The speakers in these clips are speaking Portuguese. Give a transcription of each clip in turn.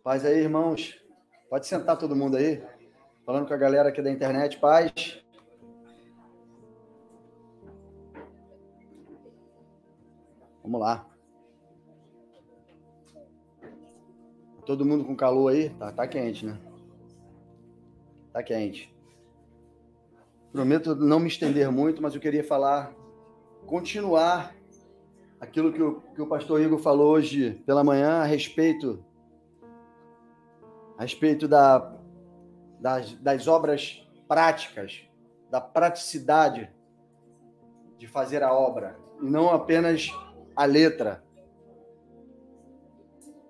Paz aí, irmãos. Pode sentar todo mundo aí. Falando com a galera aqui da internet. Paz. Vamos lá. Todo mundo com calor aí? Tá quente, né? Tá quente. Prometo não me estender muito, mas eu queria continuar aquilo que o pastor Igor falou hoje pela manhã a respeito das obras práticas, da praticidade de fazer a obra, e não apenas a letra.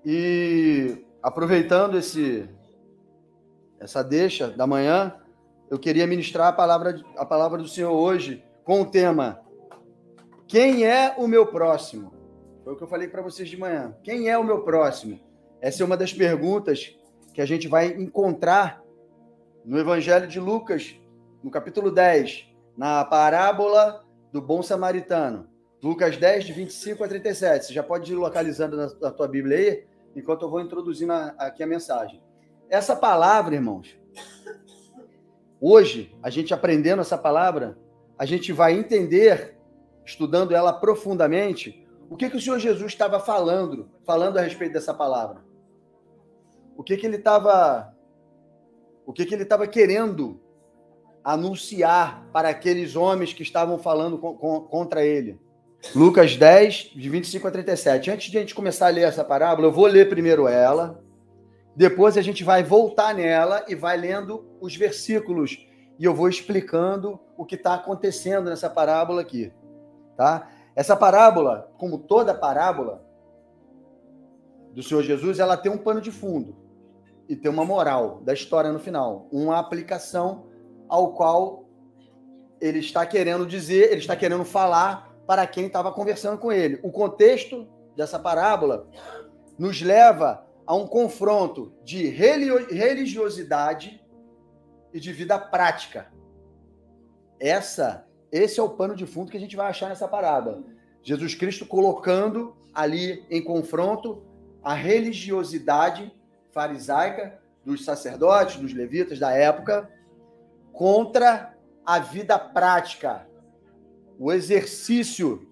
E aproveitando essa deixa da manhã, eu queria ministrar a palavra do Senhor hoje com o tema: quem é o meu próximo? Foi o que eu falei para vocês de manhã. Quem é o meu próximo? Essa é uma das perguntas que a gente vai encontrar no Evangelho de Lucas, no capítulo 10, na parábola do bom samaritano. Lucas 10, de 25 a 37. Você já pode ir localizando na tua Bíblia aí, enquanto eu vou introduzindo aqui a mensagem. Essa palavra, irmãos, hoje, a gente aprendendo essa palavra, a gente vai entender, estudando ela profundamente, o que o Senhor Jesus estava falando a respeito dessa palavra. O que ele estava querendo anunciar para aqueles homens que estavam falando contra ele. Lucas 10, de 25 a 37. Antes de a gente começar a ler essa parábola, eu vou ler primeiro ela, depois a gente vai voltar nela e vai lendo os versículos, e eu vou explicando o que está acontecendo nessa parábola aqui. Tá? Essa parábola, como toda parábola do Senhor Jesus, ela tem um pano de fundo e tem uma moral da história no final, uma aplicação ao qual ele está querendo dizer, ele está querendo falar para quem estava conversando com ele. O contexto dessa parábola nos leva a um confronto de religiosidade e de vida prática. Esse é o pano de fundo que a gente vai achar nessa parábola. Jesus Cristo colocando ali em confronto a religiosidade farisaica dos sacerdotes, dos levitas da época, contra a vida prática, o exercício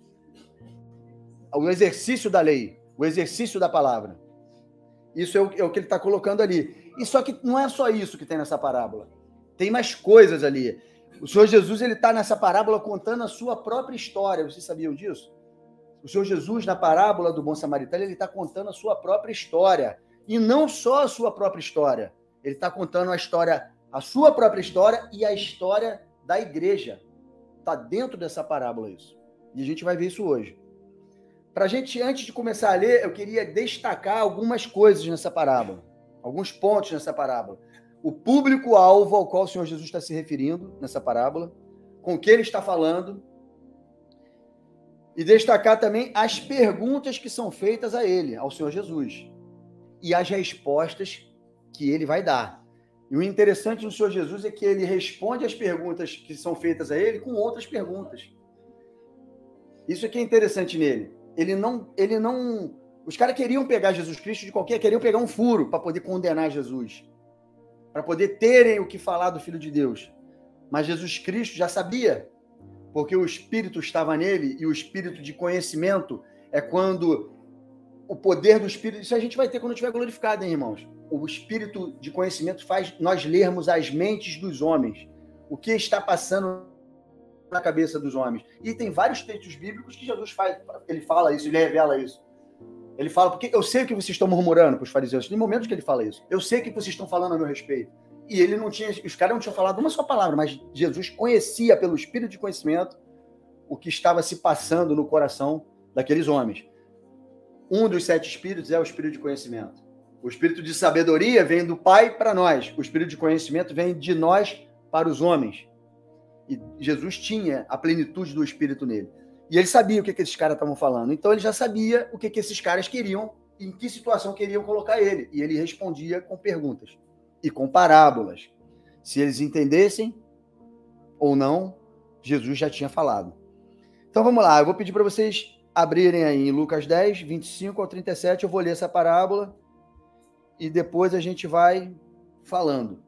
da lei, o exercício da palavra. Isso é o que ele está colocando ali. E só que não é só isso que tem nessa parábola. Tem mais coisas ali. O Senhor Jesus está nessa parábola contando a sua própria história. Vocês sabiam disso? O Senhor Jesus, na parábola do bom samaritano, ele está contando a sua própria história. E não só a sua própria história. Ele está contando a sua própria história e a história da igreja. Está dentro dessa parábola isso. E a gente vai ver isso hoje. Para a gente, antes de começar a ler, eu queria destacar algumas coisas nessa parábola. Alguns pontos nessa parábola. O público-alvo ao qual o Senhor Jesus está se referindo nessa parábola, com que ele está falando, e destacar também as perguntas que são feitas a ele, ao Senhor Jesus, e as respostas que ele vai dar. E o interessante do Senhor Jesus é que ele responde as perguntas que são feitas a ele com outras perguntas. Isso é que é interessante nele. Ele não... Os caras queriam pegar Jesus Cristo queriam pegar um furo para poder condenar Jesus, para poder terem o que falar do Filho de Deus. Mas Jesus Cristo já sabia, porque o Espírito estava nele, e o Espírito de conhecimento é quando o poder do Espírito... Isso a gente vai ter quando estiver glorificado, hein, irmãos? O Espírito de conhecimento faz nós lermos as mentes dos homens, o que está passando na cabeça dos homens. E tem vários textos bíblicos que Jesus faz, ele fala isso, ele revela isso. Ele fala, porque eu sei o que vocês estão murmurando para os fariseus. Tem momentos que ele fala isso. Eu sei o que vocês estão falando a meu respeito. E ele não tinha, os caras não tinham falado uma só palavra, mas Jesus conhecia pelo Espírito de conhecimento o que estava se passando no coração daqueles homens. Um dos 7 espíritos é o Espírito de conhecimento. O Espírito de sabedoria vem do Pai para nós. O Espírito de conhecimento vem de nós para os homens. E Jesus tinha a plenitude do Espírito nele. E ele sabia o que esses caras estavam falando. Então ele já sabia o que esses caras queriam, em que situação queriam colocar ele. E ele respondia com perguntas e com parábolas. Se eles entendessem ou não, Jesus já tinha falado. Então vamos lá, eu vou pedir para vocês abrirem aí em Lucas 10, 25 ao 37, eu vou ler essa parábola e depois a gente vai falando.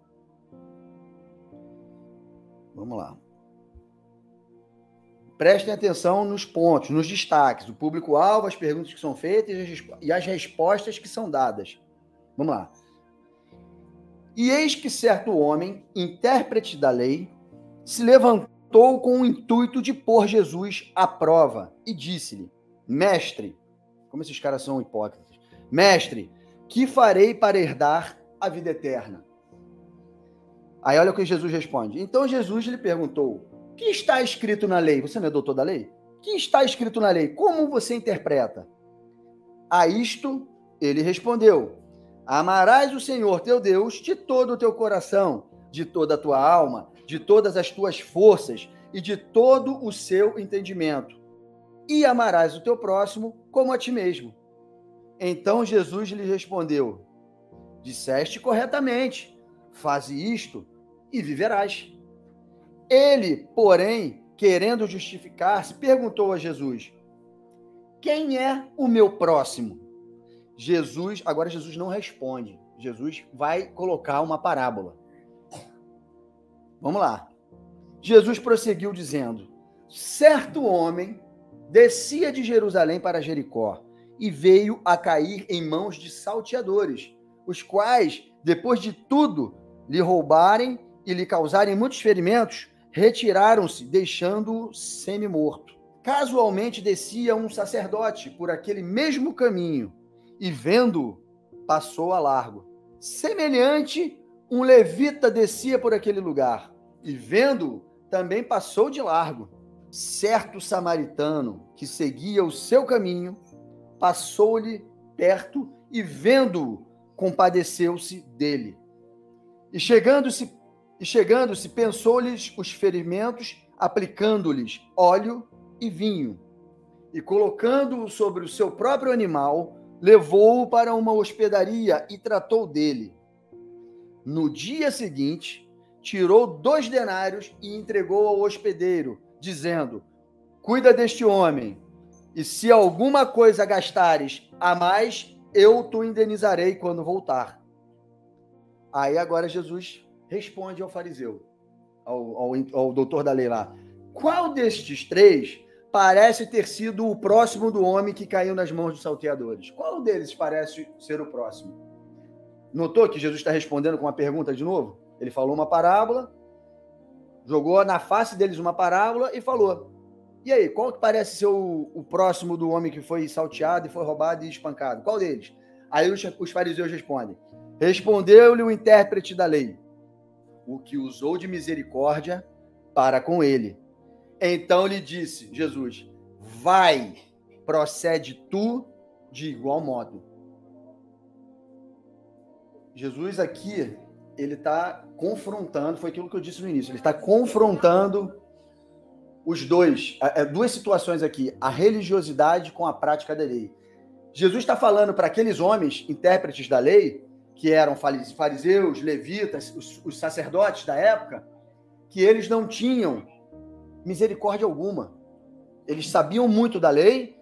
Vamos lá. Prestem atenção nos pontos, nos destaques, o público-alvo, as perguntas que são feitas e as respostas que são dadas. Vamos lá. E eis que certo homem, intérprete da lei, se levantou com o intuito de pôr Jesus à prova e disse-lhe: Mestre, como esses caras são hipócritas, mestre, que farei para herdar a vida eterna? Aí olha o que Jesus responde. Então Jesus lhe perguntou: o que está escrito na lei? Você não é doutor da lei? O que está escrito na lei? Como você interpreta? A isto ele respondeu: amarás o Senhor teu Deus de todo o teu coração, de toda a tua alma, de todas as tuas forças e de todo o seu entendimento. E amarás o teu próximo como a ti mesmo. Então Jesus lhe respondeu: disseste corretamente, faze isto e viverás. Ele, porém, querendo justificar-se, perguntou a Jesus: quem é o meu próximo? Agora Jesus não responde. Jesus vai colocar uma parábola. Vamos lá. Jesus prosseguiu dizendo: certo homem descia de Jerusalém para Jericó e veio a cair em mãos de salteadores, os quais, depois de tudo lhe roubarem e lhe causarem muitos ferimentos, retiraram-se, deixando-o semi-morto. Casualmente descia um sacerdote por aquele mesmo caminho e, vendo-o, passou a largo. Semelhante, um levita descia por aquele lugar e, vendo-o, também passou de largo. Certo samaritano que seguia o seu caminho passou-lhe perto e, vendo-o, compadeceu-se dele. E chegando-se, pensou-lhes os ferimentos, aplicando-lhes óleo e vinho. E colocando-o sobre o seu próprio animal, levou-o para uma hospedaria e tratou dele. No dia seguinte, tirou 2 denários e entregou ao hospedeiro, dizendo: cuida deste homem, e se alguma coisa gastares a mais, eu te indenizarei quando voltar. Aí agora Jesus responde ao fariseu, ao doutor da lei lá: qual destes 3 parece ter sido o próximo do homem que caiu nas mãos dos salteadores? Qual deles parece ser o próximo? Notou que Jesus está respondendo com uma pergunta de novo? Ele falou uma parábola, jogou na face deles uma parábola e falou: e aí, qual que parece ser o próximo do homem que foi salteado e foi roubado e espancado? Qual deles? Aí os fariseus respondem: respondeu-lhe o intérprete da lei: o que usou de misericórdia para com ele. Então lhe disse Jesus: vai, procede tu de igual modo. Jesus aqui, ele está confrontando, foi aquilo que eu disse no início, ele está confrontando os dois, duas situações aqui, a religiosidade com a prática da lei. Jesus está falando para aqueles homens, intérpretes da lei, que eram fariseus, levitas, os sacerdotes da época, que eles não tinham misericórdia alguma. Eles sabiam muito da lei,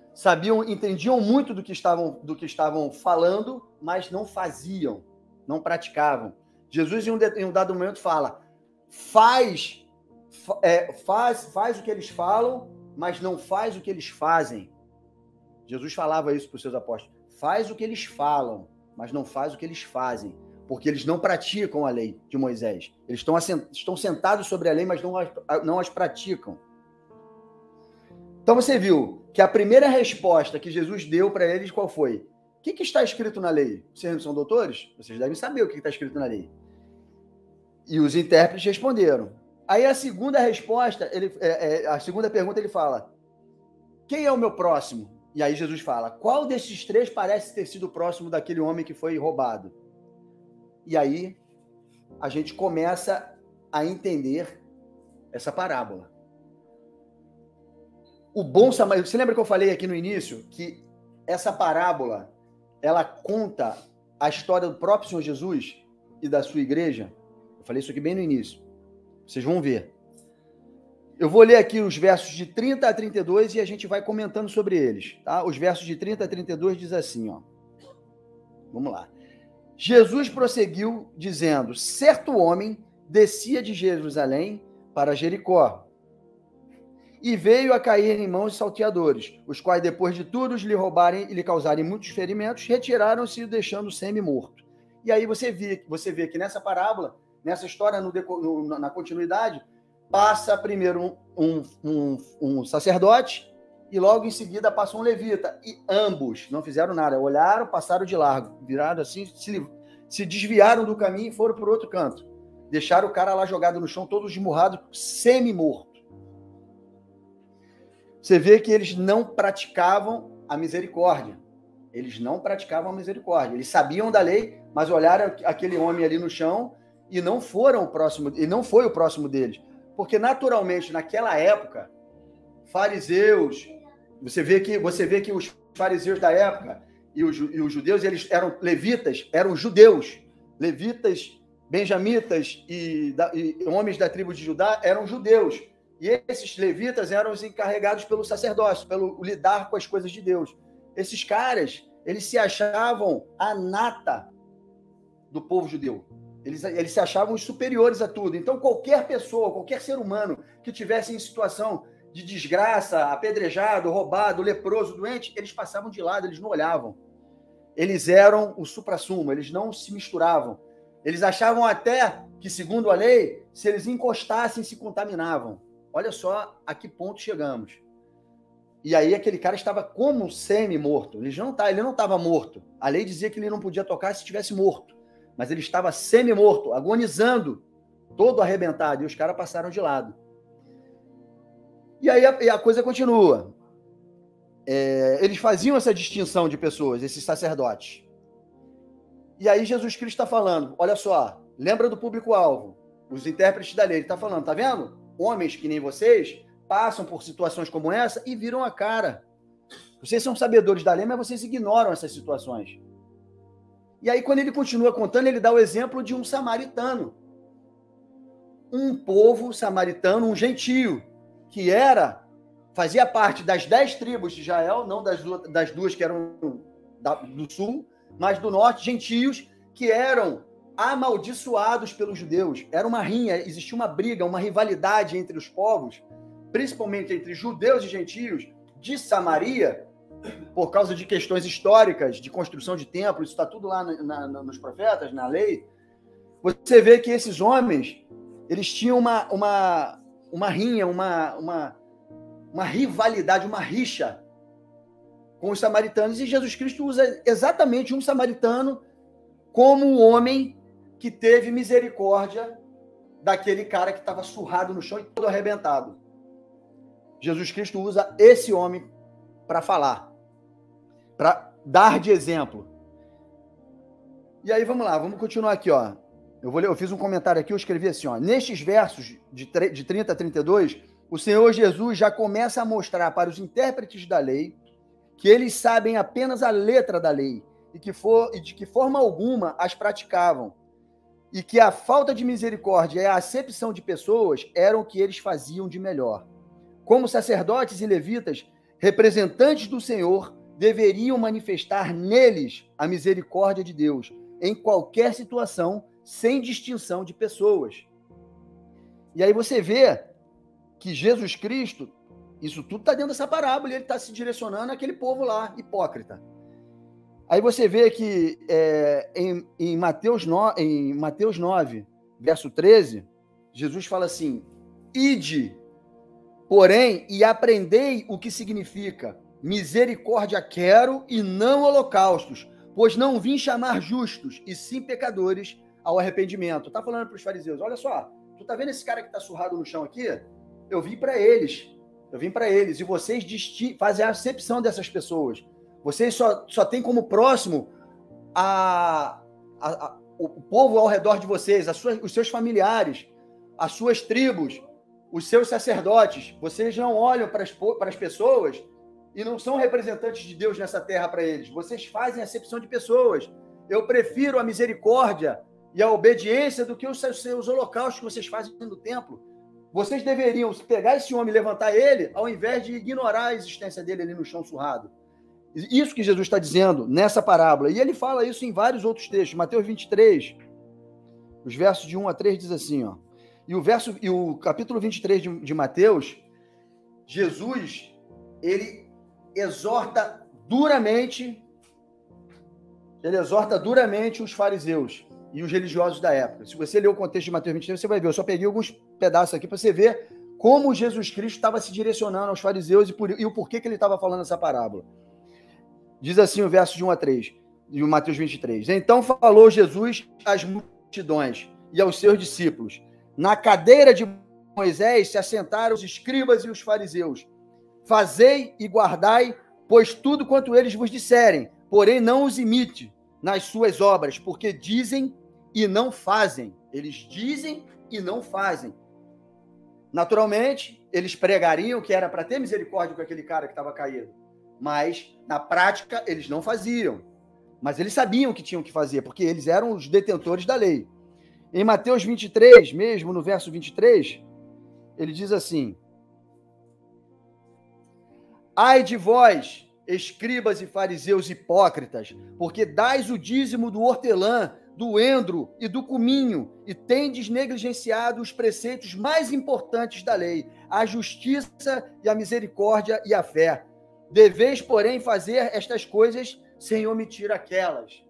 entendiam muito do que estavam falando, mas não faziam, não praticavam. Jesus, em um dado momento, fala: faz o que eles falam, mas não faz o que eles fazem. Jesus falava isso para os seus apóstolos: faz o que eles falam, mas não faz o que eles fazem, porque eles não praticam a lei de Moisés. Eles estão sentados sobre a lei, mas não as praticam. Então você viu que a primeira resposta que Jesus deu para eles, qual foi? O que está escrito na lei? Vocês não são doutores? Vocês devem saber o que está escrito na lei. E os intérpretes responderam. Aí a segunda resposta, a segunda pergunta, ele fala: quem é o meu próximo? E aí Jesus fala: qual desses 3 parece ter sido próximo daquele homem que foi roubado? E aí a gente começa a entender essa parábola. O bom samaritano, você lembra que eu falei aqui no início que essa parábola, ela conta a história do próprio Senhor Jesus e da sua igreja? Eu falei isso aqui bem no início. Vocês vão ver. Eu vou ler aqui os versos de 30 a 32 e a gente vai comentando sobre eles, tá? Os versos de 30 a 32 diz assim, ó. Vamos lá. Jesus prosseguiu, dizendo: certo homem descia de Jerusalém para Jericó e veio a cair em mãos de salteadores, os quais, depois de todos lhe roubarem e lhe causarem muitos ferimentos, retiraram-se, deixando semi-morto. E aí você vê que nessa parábola, nessa história, na continuidade, passa primeiro um sacerdote e logo em seguida passa um levita. E ambos não fizeram nada, olharam, passaram de largo, viraram assim, se desviaram do caminho e foram para o outro canto. Deixaram o cara lá jogado no chão, todo esmurrado, semi-morto. Você vê que eles não praticavam a misericórdia. Eles não praticavam a misericórdia. Eles sabiam da lei, mas olharam aquele homem ali no chão e não foram o próximo, e não foi o próximo deles. Porque, naturalmente, naquela época, fariseus, você vê que os fariseus da época e os judeus, eles eram levitas, eram judeus. Levitas, benjamitas e homens da tribo de Judá eram judeus. E esses levitas eram os encarregados pelo sacerdócio, pelo lidar com as coisas de Deus. Esses caras, eles se achavam a nata do povo judeu. Eles se achavam os superiores a tudo. Então, qualquer pessoa, qualquer ser humano que tivesse em situação de desgraça, apedrejado, roubado, leproso, doente, eles passavam de lado, eles não olhavam. Eles eram o suprassumo, eles não se misturavam. Eles achavam até que, segundo a lei, se eles encostassem, se contaminavam. Olha só a que ponto chegamos. E aí aquele cara estava como semi-morto. Ele não estava morto. A lei dizia que ele não podia tocar se estivesse morto. Mas ele estava semi-morto, agonizando, todo arrebentado. E os caras passaram de lado. E aí a coisa continua. Eles faziam essa distinção de pessoas, esses sacerdotes. E aí Jesus Cristo está falando, olha só, lembra do público-alvo, os intérpretes da lei. Ele está falando, tá vendo? Homens que nem vocês passam por situações como essa e viram a cara. Vocês são sabedores da lei, mas vocês ignoram essas situações. E aí, quando ele continua contando, ele dá o exemplo de um samaritano. Um povo samaritano, um gentio, que fazia parte das 10 tribos de Israel, não das duas que eram do sul, mas do norte, gentios, que eram amaldiçoados pelos judeus. Era uma rinha, existia uma briga, uma rivalidade entre os povos, principalmente entre judeus e gentios de Samaria, por causa de questões históricas, de construção de templos, isso está tudo lá nos profetas, na lei. Você vê que esses homens, eles tinham uma rinha, uma rivalidade, uma rixa com os samaritanos, e Jesus Cristo usa exatamente um samaritano como o homem que teve misericórdia daquele cara que estava surrado no chão e todo arrebentado. Jesus Cristo usa esse homem para falar, para dar de exemplo. E aí, vamos lá, vamos continuar aqui, ó. Eu fiz um comentário aqui, eu escrevi assim, ó. Nestes versos de 30 a 32, o Senhor Jesus já começa a mostrar para os intérpretes da lei que eles sabem apenas a letra da lei e de que forma alguma as praticavam, e que a falta de misericórdia e a acepção de pessoas eram o que eles faziam de melhor. Como sacerdotes e levitas, representantes do Senhor, deveriam manifestar neles a misericórdia de Deus, em qualquer situação, sem distinção de pessoas. E aí você vê que Jesus Cristo, isso tudo está dentro dessa parábola, e ele está se direcionando àquele povo lá, hipócrita. Aí você vê que em Mateus 9, verso 13, Jesus fala assim, ide, porém, e aprendei o que significa misericórdia quero e não holocaustos, pois não vim chamar justos, e sim pecadores ao arrependimento. Está falando para os fariseus, olha só, tu tá vendo esse cara que está surrado no chão aqui? Eu vim para eles, e vocês fazem a acepção dessas pessoas. Vocês só têm como próximo o povo ao redor de vocês, os seus familiares, as suas tribos, os seus sacerdotes. Vocês não olham para as pessoas e não são representantes de Deus nessa terra para eles. Vocês fazem acepção de pessoas. Eu prefiro a misericórdia e a obediência do que os seus holocaustos que vocês fazem no templo. Vocês deveriam pegar esse homem e levantar ele, ao invés de ignorar a existência dele ali no chão surrado. Isso que Jesus está dizendo nessa parábola. E ele fala isso em vários outros textos. Mateus 23, os versos de 1 a 3 diz assim, ó. E o capítulo 23 de Mateus, Jesus, ele exorta duramente os fariseus e os religiosos da época. Se você ler o contexto de Mateus 23, você vai ver. Eu só peguei alguns pedaços aqui para você ver como Jesus Cristo estava se direcionando aos fariseus e o porquê que ele estava falando essa parábola. Diz assim o verso de 1 a 3, de Mateus 23. Então falou Jesus às multidões e aos seus discípulos. Na cadeira de Moisés se assentaram os escribas e os fariseus. Fazei e guardai, pois tudo quanto eles vos disserem, porém não os imite nas suas obras, porque dizem e não fazem. Eles dizem e não fazem. Naturalmente, eles pregariam que era para ter misericórdia com aquele cara que estava caído. Mas, na prática, eles não faziam. Mas eles sabiam que tinham que fazer, porque eles eram os detentores da lei. Em Mateus 23, mesmo no verso 23, ele diz assim: ai de vós, escribas e fariseus hipócritas, porque dais o dízimo do hortelã, do endro e do cominho, e tendes negligenciado os preceitos mais importantes da lei, a justiça e a misericórdia e a fé. Deveis, porém, fazer estas coisas sem omitir aquelas.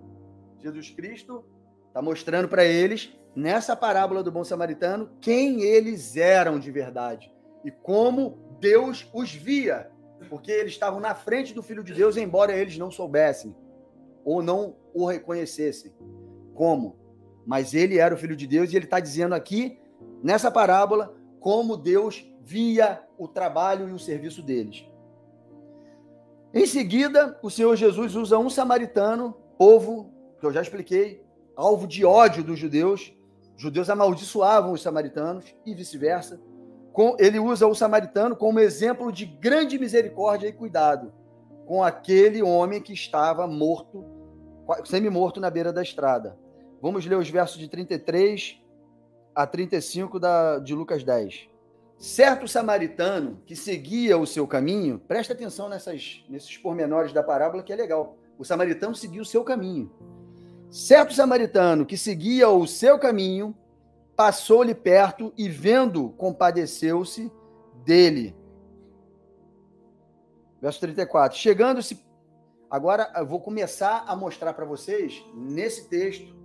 Jesus Cristo está mostrando para eles, nessa parábola do bom samaritano, quem eles eram de verdade e como Deus os via, porque eles estavam na frente do Filho de Deus, embora eles não soubessem ou não o reconhecessem. Como? Mas ele era o Filho de Deus e ele está dizendo aqui, nessa parábola, como Deus via o trabalho e o serviço deles. Em seguida, o Senhor Jesus usa um samaritano, povo, que eu já expliquei, alvo de ódio dos judeus. Os judeus amaldiçoavam os samaritanos e vice-versa. Ele usa o samaritano como exemplo de grande misericórdia e cuidado com aquele homem que estava morto, semi-morto na beira da estrada. Vamos ler os versos de 33 a 35 de Lucas 10. Certo samaritano que seguia o seu caminho, presta atenção nesses pormenores da parábola que é legal. O samaritano seguia o seu caminho. Certo samaritano que seguia o seu caminho, passou-lhe perto e, vendo, compadeceu-se dele. Verso 34. Chegando-se... Agora eu vou começar a mostrar para vocês, nesse texto,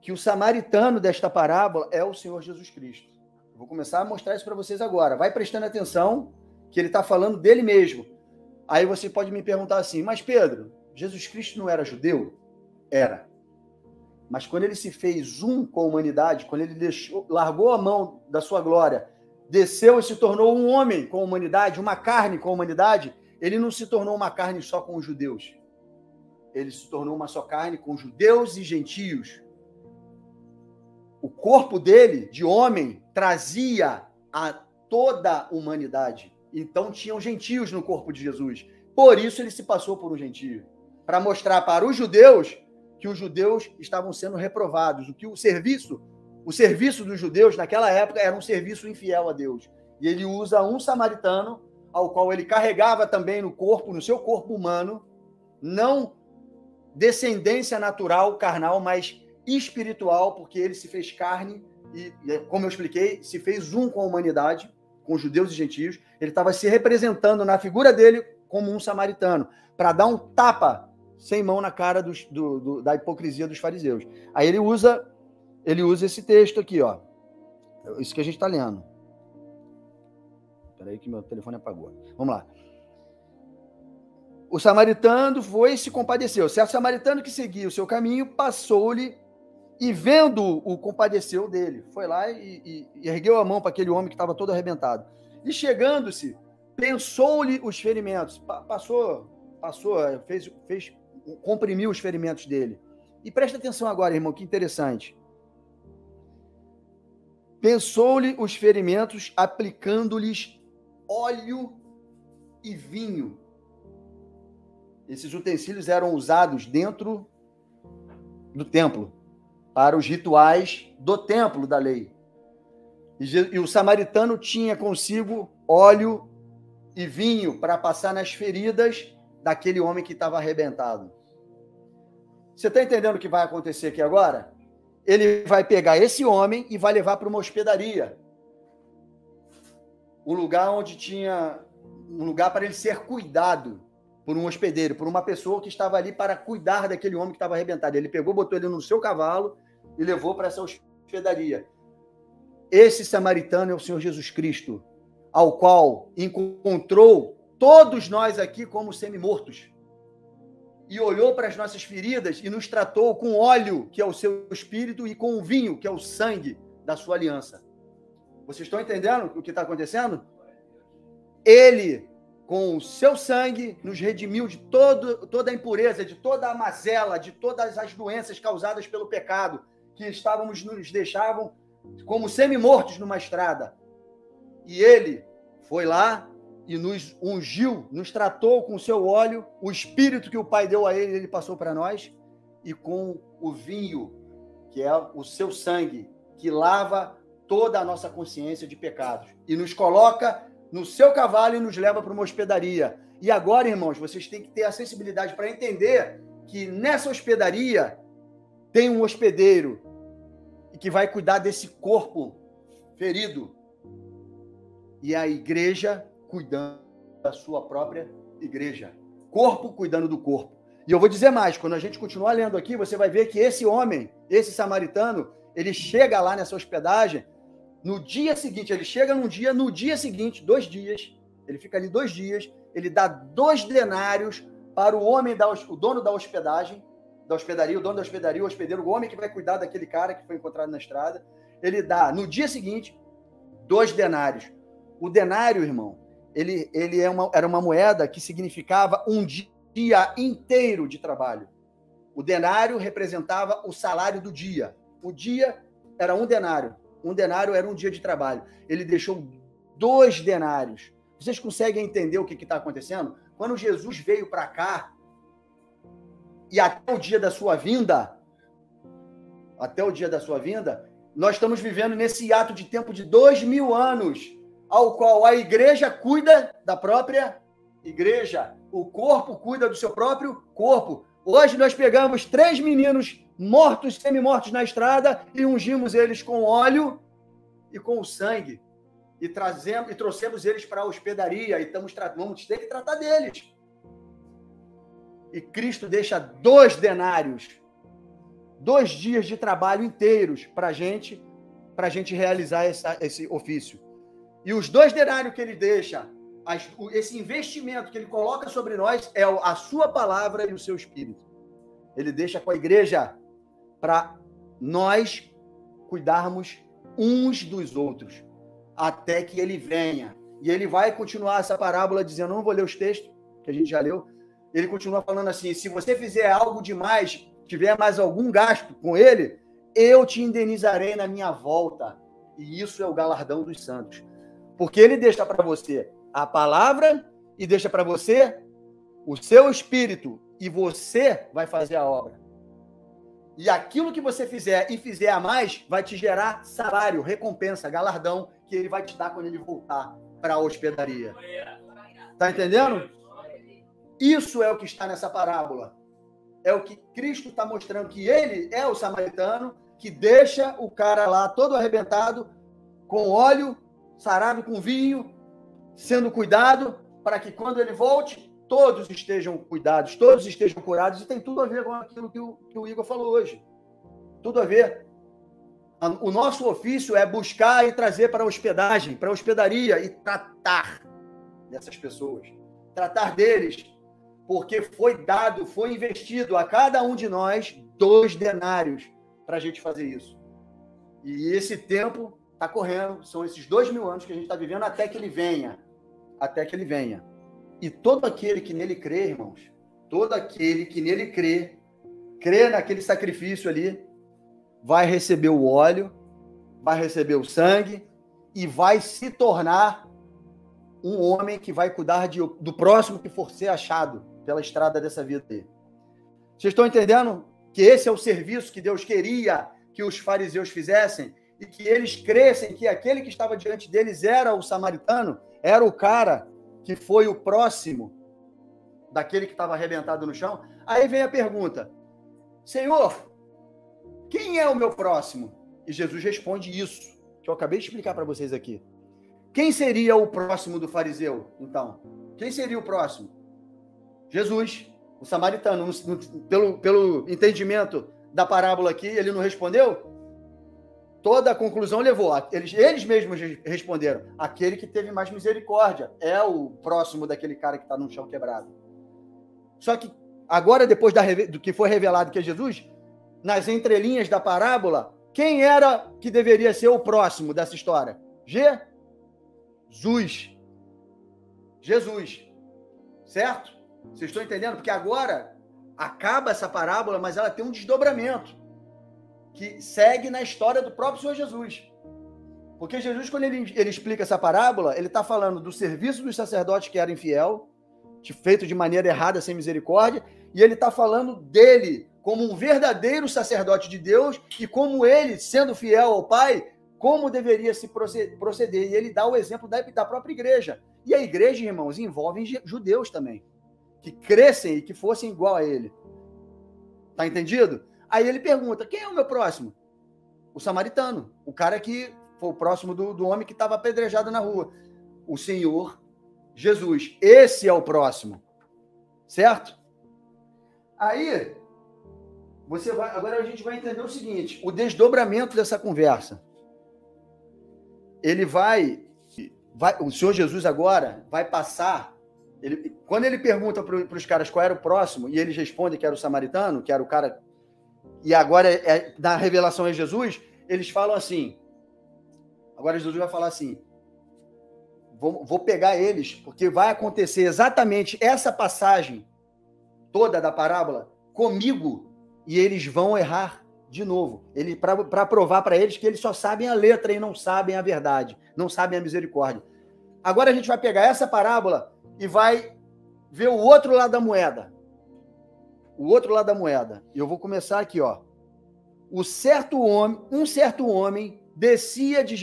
que o samaritano desta parábola é o Senhor Jesus Cristo. Vou começar a mostrar isso para vocês agora. Vai prestando atenção que ele está falando dele mesmo. Aí você pode me perguntar assim, mas Pedro, Jesus Cristo não era judeu? Era. Mas quando ele se fez um com a humanidade, quando ele largou a mão da sua glória, desceu e se tornou um homem com a humanidade, uma carne com a humanidade, ele não se tornou uma carne só com os judeus. Ele se tornou uma só carne com judeus e gentios. O corpo dele, de homem, trazia a toda a humanidade. Então tinham gentios no corpo de Jesus. Por isso ele se passou por um gentio. Para mostrar para os judeus que os judeus estavam sendo reprovados. O serviço dos judeus naquela época era um serviço infiel a Deus. E ele usa um samaritano, ao qual ele carregava também no seu corpo humano, não descendência natural, carnal, mas espiritual, porque ele se fez carne e, como eu expliquei, se fez um com a humanidade, com os judeus e gentios. Ele estava se representando na figura dele como um samaritano, para dar um tapa sem mão na cara da hipocrisia dos fariseus. Aí ele usa esse texto aqui, ó. Isso que a gente está lendo. Espera aí que meu telefone apagou. Vamos lá. O samaritano foi e se compadeceu. Certo samaritano que seguia o seu caminho, passou-lhe e, vendo-o, compadeceu dele. Foi lá e ergueu a mão para aquele homem que estava todo arrebentado. E chegando-se, pensou-lhe os ferimentos. Comprimiu os ferimentos dele. E presta atenção agora, irmão, que interessante. Pensou-lhe os ferimentos, aplicando-lhes óleo e vinho. Esses utensílios eram usados dentro do templo, para os rituais do templo da lei. E o samaritano tinha consigo óleo e vinho para passar nas feridas daquele homem que estava arrebentado. Você está entendendo o que vai acontecer aqui agora? Ele vai pegar esse homem e vai levar para uma hospedaria. Um lugar onde tinha um lugar para ele ser cuidado por um hospedeiro, por uma pessoa que estava ali para cuidar daquele homem que estava arrebentado. Ele pegou, botou ele no seu cavalo e levou para essa hospedaria. Esse samaritano é o Senhor Jesus Cristo, ao qual encontrou todos nós aqui como semi-mortos. E olhou para as nossas feridas e nos tratou com óleo, que é o seu espírito, e com o vinho, que é o sangue da sua aliança. Vocês estão entendendo o que está acontecendo? Ele, com o seu sangue, nos redimiu de toda a impureza, de toda a mazela, de todas as doenças causadas pelo pecado, que nos deixavam como semi-mortos numa estrada. E ele foi lá e nos ungiu, nos tratou com o seu óleo, o espírito que o Pai deu a ele, ele passou para nós, e com o vinho, que é o seu sangue, que lava toda a nossa consciência de pecados, e nos coloca no seu cavalo e nos leva para uma hospedaria. E agora, irmãos, vocês têm que ter a sensibilidade para entender que nessa hospedaria tem um hospedeiro que vai cuidar desse corpo ferido. E a igreja cuidando da sua própria igreja. Corpo cuidando do corpo. E eu vou dizer mais, quando a gente continuar lendo aqui, você vai ver que esse homem, esse samaritano, ele chega lá nessa hospedagem, no dia seguinte, ele chega num dia, no dia seguinte, 2 dias, ele fica ali 2 dias, ele dá 2 denários para o homem, o dono da hospedagem, da hospedaria, o dono da hospedaria, o hospedeiro, o homem que vai cuidar daquele cara que foi encontrado na estrada, ele dá, no dia seguinte, 2 denários. O denário, irmão, era uma moeda que significava um dia inteiro de trabalho. O denário representava o salário do dia. O dia era 1 denário. 1 denário era um dia de trabalho. Ele deixou 2 denários. Vocês conseguem entender o que está acontecendo? Quando Jesus veio para cá, e até o dia da sua vinda, nós estamos vivendo nesse ato de tempo de 2000 anos, ao qual a igreja cuida da própria igreja. O corpo cuida do seu próprio corpo. Hoje nós pegamos 3 meninos mortos, semi-mortos na estrada e ungimos eles com óleo e com o sangue. E trouxemos eles para a hospedaria e vamos ter que tratar deles. E Cristo deixa 2 denários, 2 dias de trabalho inteiros para a gente realizar esse ofício. E os 2 denários que ele deixa, esse investimento que ele coloca sobre nós é a sua palavra e o seu espírito. Ele deixa com a igreja para nós cuidarmos uns dos outros, até que ele venha. E ele vai continuar essa parábola dizendo, não vou ler os textos, que a gente já leu, ele continua falando assim, se você fizer algo demais, tiver mais algum gasto com ele, eu te indenizarei na minha volta. E isso é o galardão dos santos. Porque ele deixa para você a palavra e deixa para você o seu espírito, e você vai fazer a obra. E aquilo que você fizer e fizer a mais vai te gerar salário, recompensa, galardão, que ele vai te dar quando ele voltar para a hospedaria. Tá entendendo? Isso é o que está nessa parábola. É o que Cristo está mostrando, que ele é o samaritano que deixa o cara lá todo arrebentado, com óleo, sarado com vinho, sendo cuidado, para que quando ele volte, todos estejam cuidados, todos estejam curados, e tem tudo a ver com aquilo que o Igor falou hoje. Tudo a ver. O nosso ofício é buscar e trazer para a hospedagem, para a hospedaria, e tratar dessas pessoas. Tratar deles, porque foi dado, foi investido a cada um de nós 2 denários para a gente fazer isso. E esse tempo está correndo, são esses 2000 anos que a gente está vivendo até que ele venha. Até que ele venha. E todo aquele que nele crê, irmãos, todo aquele que nele crê naquele sacrifício ali, vai receber o óleo, vai receber o sangue e vai se tornar um homem que vai cuidar do próximo que for ser achado pela estrada dessa vida aí. Vocês estão entendendo que esse é o serviço que Deus queria que os fariseus fizessem e que eles crescem que aquele que estava diante deles era o samaritano, era o cara que foi o próximo daquele que estava arrebentado no chão. Aí vem a pergunta: Senhor, quem é o meu próximo? E Jesus responde isso, que eu acabei de explicar para vocês aqui. Quem seria o próximo do fariseu, então? Quem seria o próximo? Jesus, o samaritano. Pelo entendimento da parábola aqui, ele não respondeu? Toda a conclusão levou. Eles mesmos responderam. Aquele que teve mais misericórdia é o próximo daquele cara que está no chão quebrado. Só que agora, depois do que foi revelado que é Jesus, nas entrelinhas da parábola, quem era que deveria ser o próximo dessa história? Jesus. Certo? Vocês estão entendendo? Porque agora acaba essa parábola, mas ela tem um desdobramento que segue na história do próprio Senhor Jesus. Porque Jesus, quando ele explica essa parábola, ele está falando do serviço dos sacerdotes que era infiel, feito de maneira errada, sem misericórdia, e ele está falando dele como um verdadeiro sacerdote de Deus e como ele, sendo fiel ao Pai, como deveria se proceder. E ele dá o exemplo da própria igreja. E a igreja, irmãos, envolve judeus também, que crescem e que fossem igual a ele. Tá entendido? Aí ele pergunta, quem é o meu próximo? O samaritano, o cara que foi o próximo do homem que estava apedrejado na rua. O Senhor Jesus. Esse é o próximo. Certo? Aí, agora a gente vai entender o seguinte, o desdobramento dessa conversa. O Senhor Jesus agora vai passar, quando ele pergunta para os caras qual era o próximo, e eles respondem que era o samaritano, que era o cara, e agora na revelação é Jesus, eles falam assim, agora Jesus vai falar assim, vou pegar eles, porque vai acontecer exatamente essa passagem toda da parábola comigo, e eles vão errar de novo, para provar para eles que eles só sabem a letra e não sabem a verdade, não sabem a misericórdia. Agora a gente vai pegar essa parábola e vai ver o outro lado da moeda. O outro lado da moeda. E eu vou começar aqui, ó. Um certo homem descia de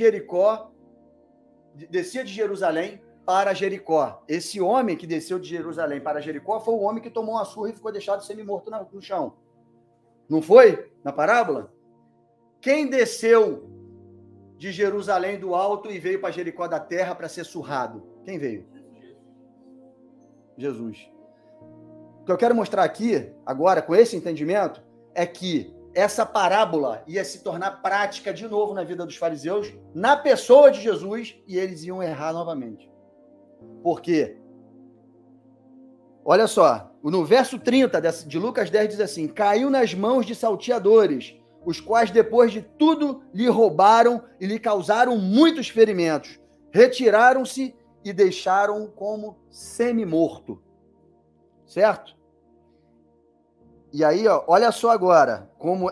Jerusalém para Jericó. Esse homem que desceu de Jerusalém para Jericó foi o homem que tomou uma surra e ficou deixado semi-morto no chão. Não foi? Na parábola? Quem desceu de Jerusalém do alto e veio para Jericó da terra para ser surrado? Quem veio? Jesus. O que eu quero mostrar aqui, agora, com esse entendimento, é que essa parábola ia se tornar prática de novo na vida dos fariseus, na pessoa de Jesus, e eles iam errar novamente. Por quê? Olha só, no verso 30 de Lucas 10 diz assim, caiu nas mãos de salteadores, os quais depois de tudo lhe roubaram e lhe causaram muitos ferimentos. Retiraram-se e deixaram-o como semi-morto. Certo? E aí, ó, olha só agora como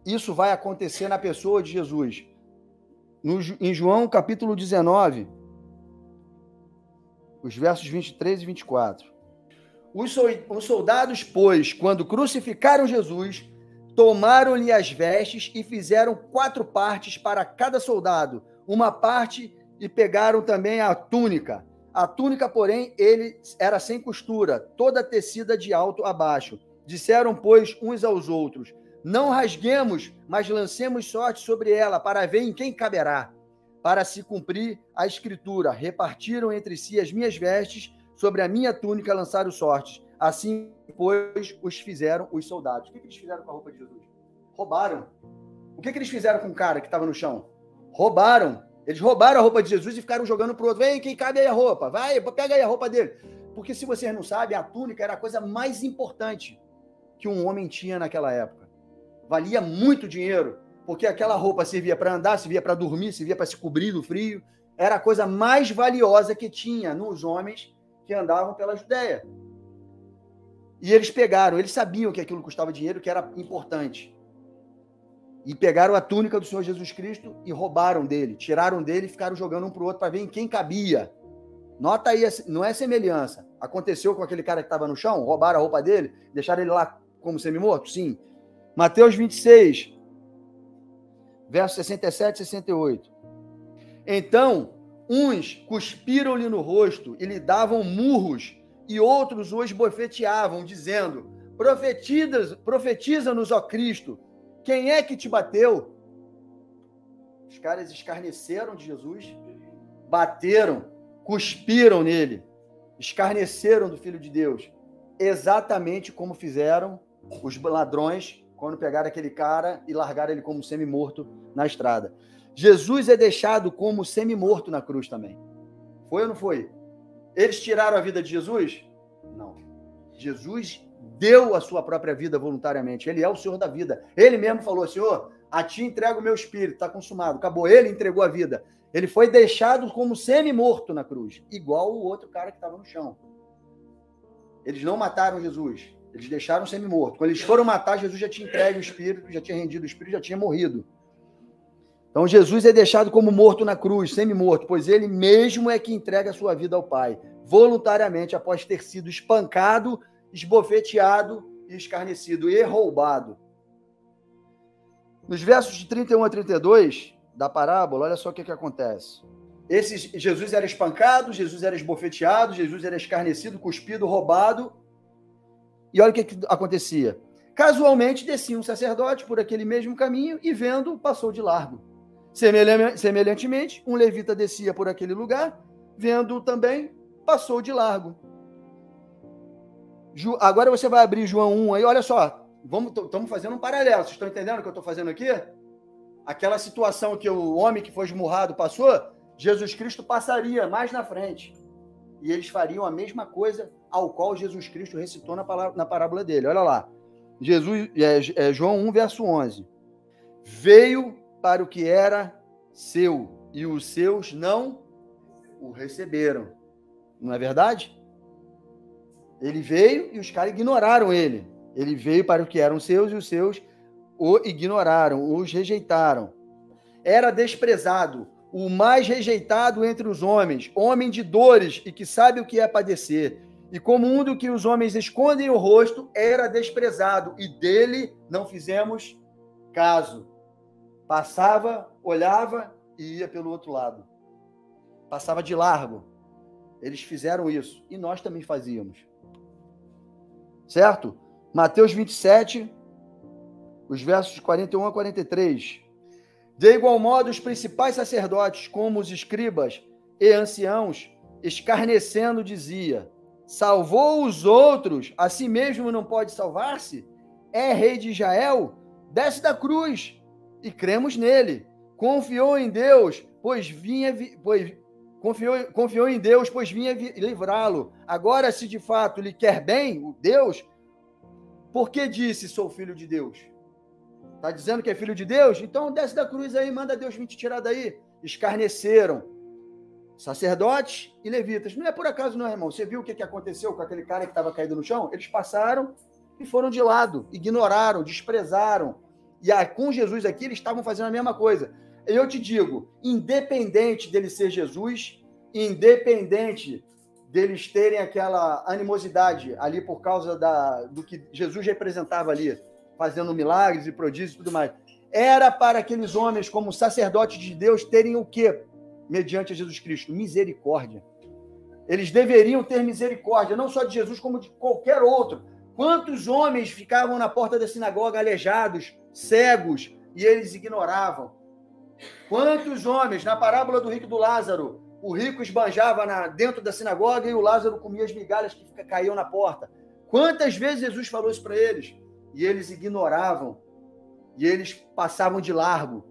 isso vai acontecer na pessoa de Jesus. Em João capítulo 19, os versos 23 e 24. Os soldados, pois, quando crucificaram Jesus, tomaram-lhe as vestes e fizeram 4 partes para cada soldado, uma parte, e pegaram também a túnica. A túnica, porém, ele era sem costura, toda tecida de alto a baixo. Disseram, pois, uns aos outros, não rasguemos, mas lancemos sorte sobre ela, para ver em quem caberá. Para se cumprir a escritura, repartiram entre si as minhas vestes, sobre a minha túnica lançaram sortes. Assim, pois, os fizeram os soldados. O que eles fizeram com a roupa de Jesus? Roubaram. O que eles fizeram com o cara que estava no chão? Roubaram. Eles roubaram a roupa de Jesus e ficaram jogando para o outro. Vem, quem cabe aí a roupa? Vai, pega aí a roupa dele. Porque, se vocês não sabem, a túnica era a coisa mais importante que um homem tinha naquela época. Valia muito dinheiro, porque aquela roupa servia para andar, servia para dormir, servia para se cobrir do frio. Era a coisa mais valiosa que tinha nos homens que andavam pela Judéia. E eles pegaram, eles sabiam que aquilo custava dinheiro, que era importante. E pegaram a túnica do Senhor Jesus Cristo e roubaram dele, tiraram dele e ficaram jogando um para o outro para ver em quem cabia. Nota aí, não é semelhança. Aconteceu com aquele cara que estava no chão, roubaram a roupa dele, deixaram ele lá como semi-morto? Sim. Mateus 26, versos 67 e 68. Então, uns cuspiram-lhe no rosto e lhe davam murros e outros o esbofeteavam, dizendo: profetiza-nos, ó Cristo, quem é que te bateu? Os caras escarneceram de Jesus, bateram, cuspiram nele, escarneceram do Filho de Deus, exatamente como fizeram os ladrões quando pegaram aquele cara e largaram ele como semi-morto na estrada. Jesus é deixado como semi-morto na cruz também. Foi ou não foi? Eles tiraram a vida de Jesus? Não. Jesus deu a sua própria vida voluntariamente. Ele é o Senhor da vida. Ele mesmo falou: Senhor, a ti entrego o meu espírito, está consumado. Acabou. Ele entregou a vida. Ele foi deixado como semi-morto na cruz, igual o outro cara que estava no chão. Eles não mataram Jesus. Eles deixaram semi-morto. Quando eles foram matar, Jesus já tinha entregue o espírito, já tinha rendido o espírito, já tinha morrido. Então, Jesus é deixado como morto na cruz, semi-morto, pois ele mesmo é que entrega a sua vida ao Pai, voluntariamente, após ter sido espancado, esbofeteado, escarnecido e roubado. Nos versos de 31 a 32 da parábola, olha só o que acontece. Jesus era espancado, Jesus era esbofeteado, Jesus era escarnecido, cuspido, roubado. E olha o que acontecia. Casualmente descia um sacerdote por aquele mesmo caminho e, vendo, passou de largo. Semelhantemente, um levita descia por aquele lugar, vendo também, passou de largo. Agora você vai abrir João 1 aí, olha só, estamos fazendo um paralelo, vocês estão entendendo o que eu estou fazendo aqui? Aquela situação que o homem que foi esmurrado passou, Jesus Cristo passaria mais na frente. E eles fariam a mesma coisa ao qual Jesus Cristo recitou na parábola dele. Olha lá, João 1, verso 11. Veio para o que era seu, e os seus não o receberam. Não é verdade? Ele veio e os caras ignoraram ele. Ele veio para o que eram seus e os seus o ignoraram, os rejeitaram. Era desprezado, o mais rejeitado entre os homens, homem de dores e que sabe o que é padecer. E como um do que os homens escondem o rosto, era desprezado, e dele não fizemos caso. Passava, olhava e ia pelo outro lado. Passava de largo. Eles fizeram isso. E nós também fazíamos. Certo? Mateus 27, os versos de 41 a 43. De igual modo, os principais sacerdotes, como os escribas e anciãos, escarnecendo, dizia: salvou os outros, a si mesmo não pode salvar-se? É rei de Israel? Desce da cruz e cremos nele. Confiou em Deus, pois vinha livrá-lo. Agora, se de fato lhe quer bem, o Deus, por que disse: sou filho de Deus? Está dizendo que é filho de Deus? Então desce da cruz aí, manda Deus vir te tirar daí. Escarneceram sacerdotes e levitas. Não é por acaso não, irmão. Você viu o que aconteceu com aquele cara que estava caído no chão? Eles passaram e foram de lado, ignoraram, desprezaram. E com Jesus aqui, eles estavam fazendo a mesma coisa. Eu te digo, independente dele ser Jesus, independente deles terem aquela animosidade ali por causa do que Jesus representava ali, fazendo milagres e prodígios e tudo mais, era para aqueles homens, como sacerdotes de Deus, terem o quê? Mediante Jesus Cristo? Misericórdia. Eles deveriam ter misericórdia, não só de Jesus, como de qualquer outro. Quantos homens ficavam na porta da sinagoga aleijados, cegos, e eles ignoravam? Quantos homens, na parábola do rico e do Lázaro, o rico esbanjava dentro da sinagoga e o Lázaro comia as migalhas que caíam na porta? Quantas vezes Jesus falou isso para eles? E eles ignoravam, e eles passavam de largo,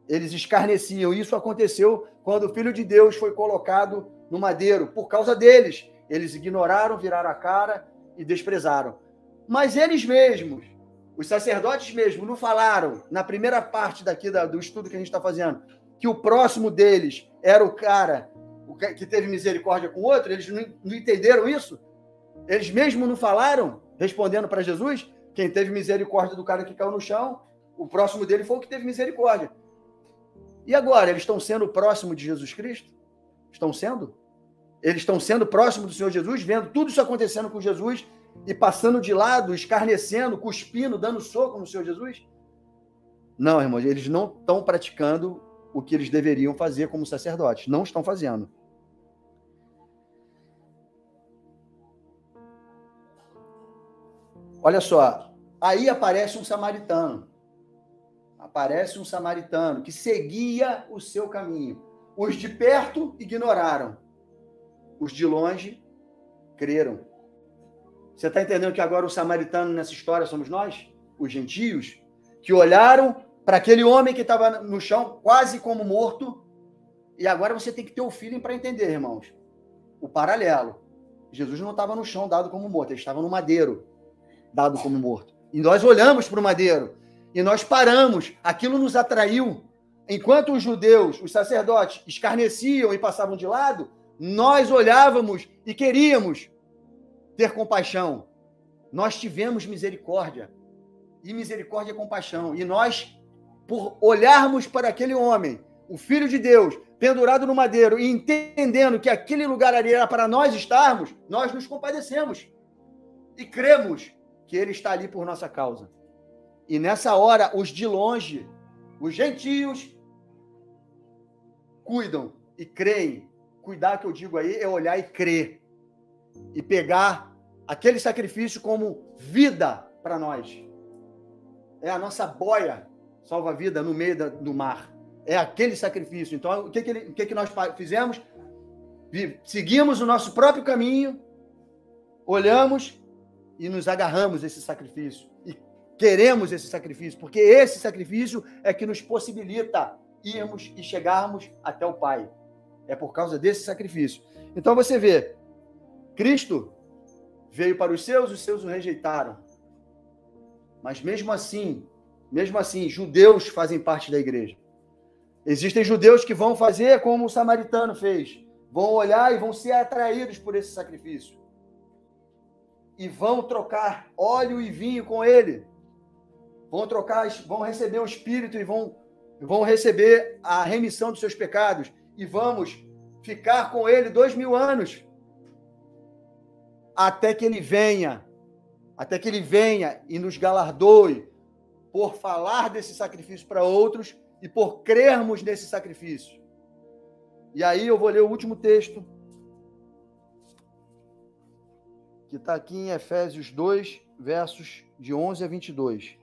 eles escarneciam. Isso aconteceu quando o Filho de Deus foi colocado no madeiro, por causa deles. Eles ignoraram, viraram a cara e desprezaram. Mas eles mesmos, os sacerdotes mesmos, não falaram, na primeira parte daqui do estudo que a gente está fazendo, que o próximo deles era o cara que teve misericórdia com o outro? Eles não entenderam isso? Eles mesmos não falaram, respondendo para Jesus? Quem teve misericórdia do cara que caiu no chão, o próximo dele foi o que teve misericórdia. E agora, eles estão sendo próximos de Jesus Cristo? Estão sendo? Eles estão sendo próximos do Senhor Jesus, vendo tudo isso acontecendo com Jesus e passando de lado, escarnecendo, cuspindo, dando soco no Senhor Jesus? Não, irmãos, eles não estão praticando o que eles deveriam fazer como sacerdotes. Não estão fazendo. Olha só, aí aparece um samaritano. Aparece um samaritano que seguia o seu caminho. Os de perto ignoraram. Os de longe creram. Você está entendendo que agora o samaritano nessa história somos nós? Os gentios? Que olharam para aquele homem que estava no chão, quase como morto. E agora você tem que ter o feeling para entender, irmãos. O paralelo. Jesus não estava no chão dado como morto, ele estava no madeiro dado como morto. E nós olhamos para o madeiro e nós paramos. Aquilo nos atraiu. Enquanto os judeus, os sacerdotes, escarneciam e passavam de lado, nós olhávamos e queríamos ter compaixão. Nós tivemos misericórdia. E misericórdia é compaixão. E nós, por olharmos para aquele homem, o Filho de Deus, pendurado no madeiro, e entendendo que aquele lugar ali era para nós estarmos, nós nos compadecemos. E cremos que ele está ali por nossa causa. E nessa hora, os de longe, os gentios, cuidam e creem. Cuidar, que eu digo aí, é olhar e crer. E pegar aquele sacrifício como vida para nós. É a nossa boia salva-vida no meio do mar. É aquele sacrifício. Então, o que nós fizemos? Seguimos o nosso próprio caminho, olhamos e nos agarramos a esse sacrifício. E queremos esse sacrifício, porque esse sacrifício é que nos possibilita irmos e chegarmos até o Pai. É por causa desse sacrifício. Então você vê, Cristo veio para os seus o rejeitaram. Mas mesmo assim, judeus fazem parte da igreja. Existem judeus que vão fazer como o samaritano fez. Vão olhar e vão ser atraídos por esse sacrifício. E vão trocar óleo e vinho com ele. Vão receber o Espírito e vão receber a remissão dos seus pecados. E vamos ficar com ele 2000 anos. Até que ele venha e nos galardoe por falar desse sacrifício para outros e por crermos nesse sacrifício. E aí eu vou ler o último texto, que está aqui em Efésios 2, versos de 11 a 22.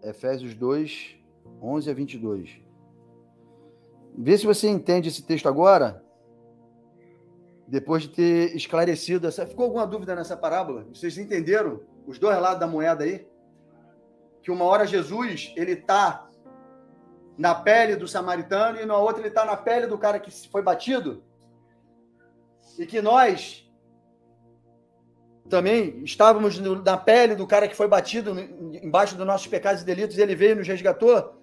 Efésios 2, 11 a 22. Vê se você entende esse texto agora, depois de ter esclarecido essa... Ficou alguma dúvida nessa parábola? Vocês entenderam os dois lados da moeda aí? Que uma hora Jesus, ele está na pele do samaritano e na outra ele está na pele do cara que foi batido? E que nós também estávamos na pele do cara que foi batido embaixo dos nossos pecados e delitos, e ele veio e nos resgatou?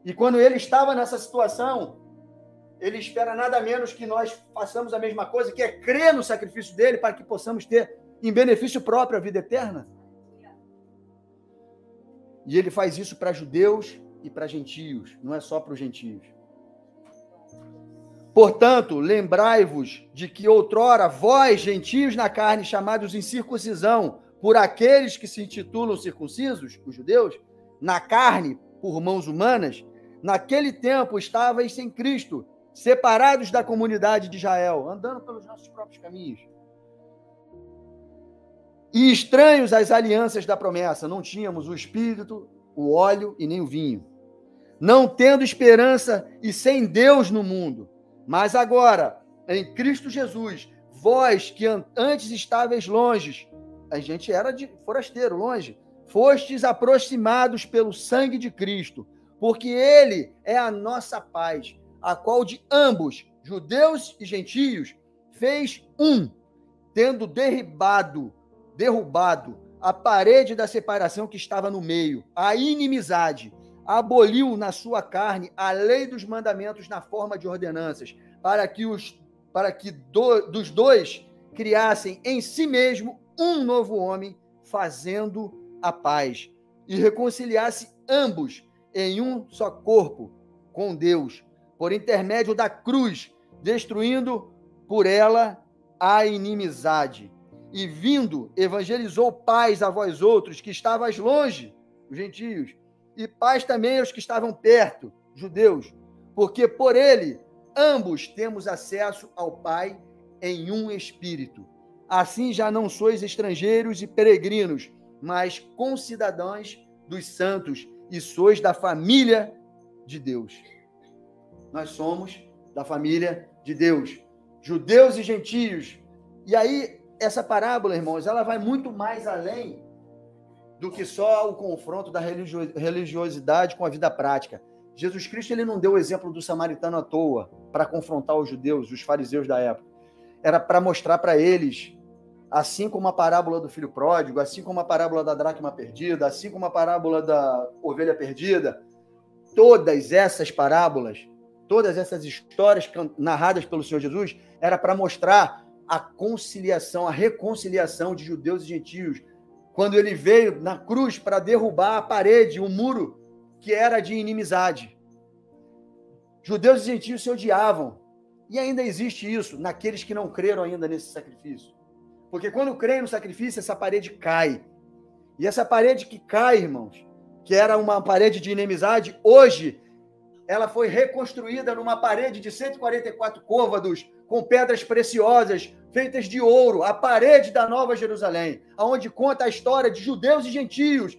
E quando ele estava nessa situação, ele espera nada menos que nós façamos a mesma coisa, que é crer no sacrifício dele para que possamos ter em benefício próprio a vida eterna. E ele faz isso para judeus e para gentios, não é só para os gentios. Portanto, lembrai-vos de que outrora vós, gentios na carne, chamados em circuncisão, por aqueles que se intitulam circuncisos, os judeus, na carne, por mãos humanas, naquele tempo estavais sem Cristo, separados da comunidade de Israel, andando pelos nossos próprios caminhos. E estranhos às alianças da promessa, não tínhamos o Espírito, o óleo e nem o vinho. Não tendo esperança e sem Deus no mundo. Mas agora, em Cristo Jesus, vós que antes estáveis longe, a gente era de forasteiro, longe, fostes aproximados pelo sangue de Cristo, porque ele é a nossa paz, a qual de ambos, judeus e gentios, fez um, tendo derrubado a parede da separação que estava no meio, a inimizade, aboliu na sua carne a lei dos mandamentos na forma de ordenanças, para que dos dois criassem em si mesmo um novo homem, fazendo a paz, e reconciliasse ambos em um só corpo com Deus, por intermédio da cruz, destruindo por ela a inimizade. E vindo, evangelizou paz a vós outros, que estavais longe, os gentios, e paz também aos que estavam perto, judeus, porque por ele ambos temos acesso ao Pai em um Espírito. Assim já não sois estrangeiros e peregrinos, mas concidadãos dos santos, e sois da família de Deus. Nós somos da família de Deus, judeus e gentios. E aí, essa parábola, irmãos, ela vai muito mais além do que só o confronto da religiosidade com a vida prática. Jesus Cristo, ele não deu o exemplo do samaritano à toa para confrontar os judeus, os fariseus da época. Era para mostrar para eles, assim como a parábola do filho pródigo, assim como a parábola da dracma perdida, assim como a parábola da ovelha perdida, todas essas parábolas, todas essas histórias narradas pelo Senhor Jesus, era para mostrar a conciliação, a reconciliação de judeus e gentios, quando ele veio na cruz para derrubar a parede, o muro que era de inimizade. Judeus e gentios se odiavam. E ainda existe isso naqueles que não creram ainda nesse sacrifício. Porque quando creem no sacrifício, essa parede cai. E essa parede que cai, irmãos, que era uma parede de inimizade, hoje ela foi reconstruída numa parede de 144 côvados, com pedras preciosas, feitas de ouro, a parede da Nova Jerusalém, onde conta a história de judeus e gentios,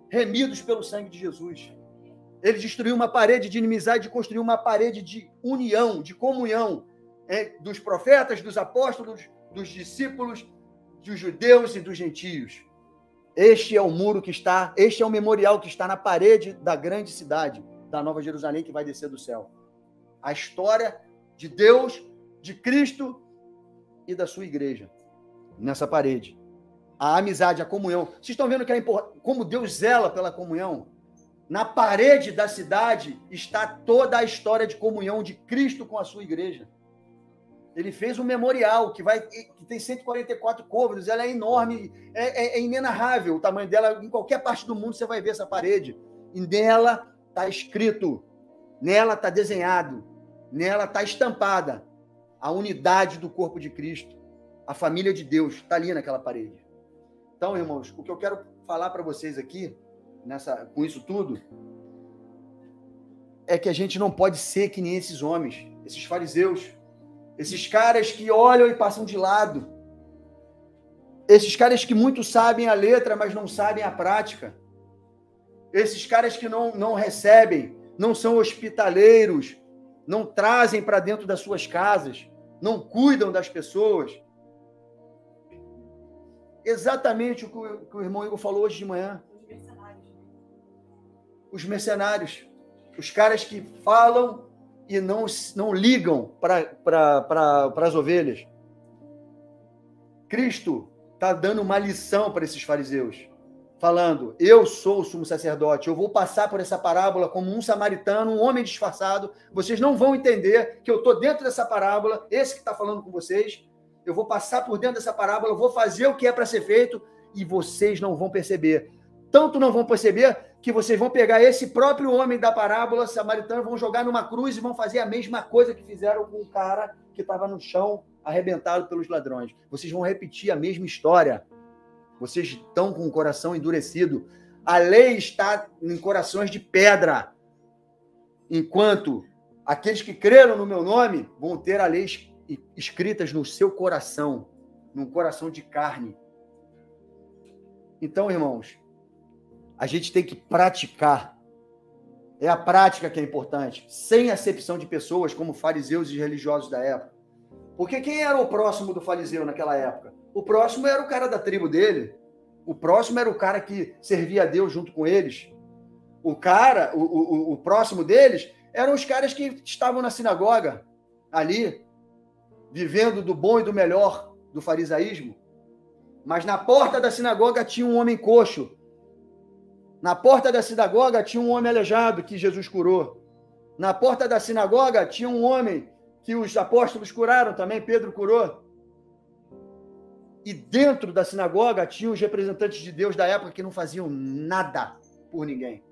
remidos pelo sangue de Jesus. Ele destruiu uma parede de inimizade e construiu uma parede de união, de comunhão, dos profetas, dos apóstolos, dos discípulos, dos judeus e dos gentios. Este é o muro que está, este é o memorial que está na parede da grande cidade, da Nova Jerusalém, que vai descer do céu. A história de Deus, de Cristo e da sua igreja, nessa parede. A amizade, a comunhão. Vocês estão vendo como Deus zela pela comunhão? Na parede da cidade está toda a história de comunhão de Cristo com a sua igreja. Ele fez um memorial que tem 144 côvados, ela é enorme, é inenarrável o tamanho dela. Em qualquer parte do mundo você vai ver essa parede. E nela está escrito, nela está desenhado, nela está estampada a unidade do corpo de Cristo, a família de Deus, está ali naquela parede. Então, irmãos, o que eu quero falar para vocês aqui, com isso tudo, é que a gente não pode ser que nem esses homens, esses fariseus, esses caras que olham e passam de lado, esses caras que muito sabem a letra, mas não sabem a prática, esses caras que não recebem, não são hospitaleiros, não trazem para dentro das suas casas, não cuidam das pessoas. Exatamente o que o irmão Igor falou hoje de manhã. Os mercenários. Os caras que falam e não ligam para as ovelhas. Cristo está dando uma lição para esses fariseus, falando, eu sou o sumo sacerdote, eu vou passar por essa parábola como um samaritano, um homem disfarçado, vocês não vão entender que eu estou dentro dessa parábola, esse que está falando com vocês, eu vou passar por dentro dessa parábola, eu vou fazer o que é para ser feito e vocês não vão perceber. Tanto não vão perceber que vocês vão pegar esse próprio homem da parábola samaritano, vão jogar numa cruz e vão fazer a mesma coisa que fizeram com o cara que estava no chão, arrebentado pelos ladrões. Vocês vão repetir a mesma história. Vocês estão com o coração endurecido. A lei está em corações de pedra. Enquanto aqueles que creram no meu nome vão ter a lei escritas no seu coração, num coração de carne. Então, irmãos, a gente tem que praticar. É a prática que é importante, sem acepção de pessoas como fariseus e religiosos da época. Porque quem era o próximo do fariseu naquela época? O próximo era o cara da tribo dele. O próximo era o cara que servia a Deus junto com eles. O próximo deles eram os caras que estavam na sinagoga, ali, vivendo do bom e do melhor do farisaísmo. Mas na porta da sinagoga tinha um homem coxo. Na porta da sinagoga tinha um homem aleijado que Jesus curou. Na porta da sinagoga tinha um homem que os apóstolos curaram também, Pedro curou. E dentro da sinagoga tinha os representantes de Deus da época que não faziam nada por ninguém.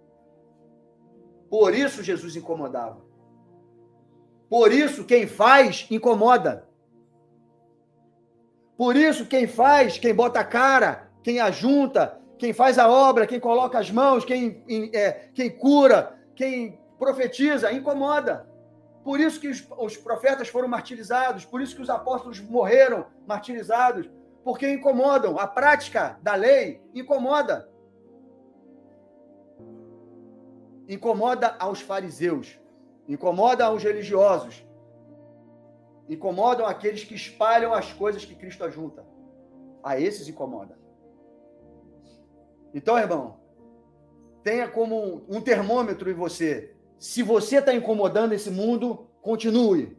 Por isso Jesus incomodava. Por isso quem faz, incomoda. Por isso quem faz, quem bota a cara, quem ajunta, quem faz a obra, quem coloca as mãos, quem cura, quem profetiza, incomoda. Por isso que os profetas foram martirizados, por isso que os apóstolos morreram martirizados, porque incomodam. A prática da lei incomoda. Incomoda aos fariseus, incomoda aos religiosos, incomodam aqueles que espalham as coisas que Cristo ajunta. A esses incomoda. Então, irmão, tenha como um termômetro em você. Se você está incomodando esse mundo, continue.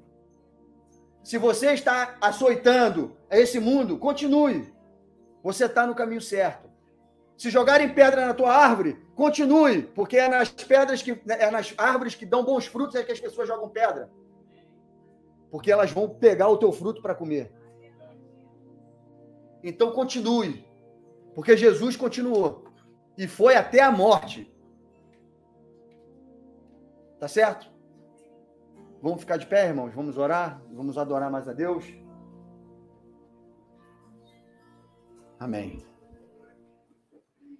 Se você está açoitando esse mundo, continue. Você está no caminho certo. Se jogarem pedra na tua árvore, continue, porque é nas árvores que dão bons frutos é que as pessoas jogam pedra. Porque elas vão pegar o teu fruto para comer. Então continue, porque Jesus continuou e foi até a morte. Tá certo? Vamos ficar de pé, irmãos? Vamos orar? Vamos adorar mais a Deus? Amém.